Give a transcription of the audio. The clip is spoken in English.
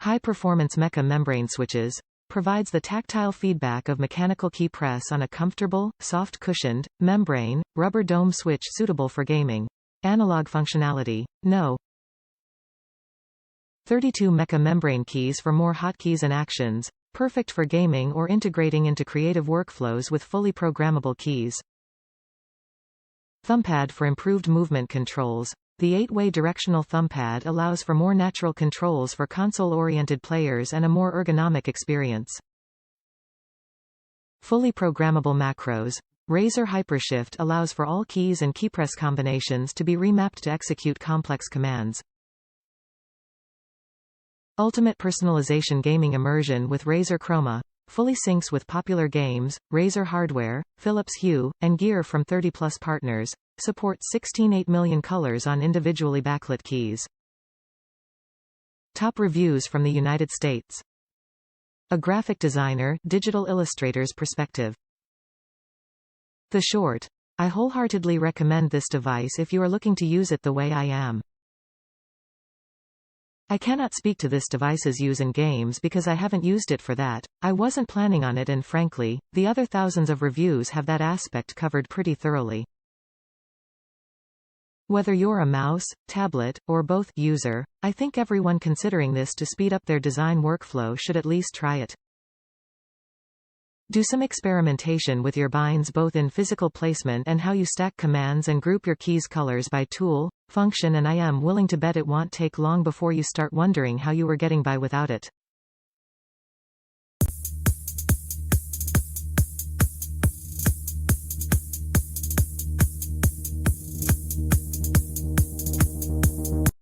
High-performance Mecha-Membrane Switches provides the tactile feedback of mechanical key press on a comfortable, soft-cushioned, membrane, rubber dome switch suitable for gaming. Analog functionality. No. 32 Mecha-Membrane Keys for More Hotkeys and Actions, perfect for gaming or integrating into creative workflows with fully programmable keys. Thumbpad for improved movement controls. The 8-way directional thumbpad allows for more natural controls for console-oriented players and a more ergonomic experience. Fully programmable macros. Razer Hypershift allows for all keys and keypress combinations to be remapped to execute complex commands. Ultimate personalization gaming immersion with Razer Chroma. Fully syncs with popular games, Razer hardware, Philips Hue, and gear from 30-plus partners. Supports 16.8 million colors on individually backlit keys. Top reviews from the United States. A graphic designer, digital illustrator's perspective. The short. I wholeheartedly recommend this device if you are looking to use it the way I am. I cannot speak to this device's use in games because I haven't used it for that. I wasn't planning on it, and frankly, the other thousands of reviews have that aspect covered pretty thoroughly. Whether you're a mouse, tablet, or both user, I think everyone considering this to speed up their design workflow should at least try it. Do some experimentation with your binds both in physical placement and how you stack commands and group your keys colors by tool, function, and I am willing to bet it won't take long before you start wondering how you were getting by without it.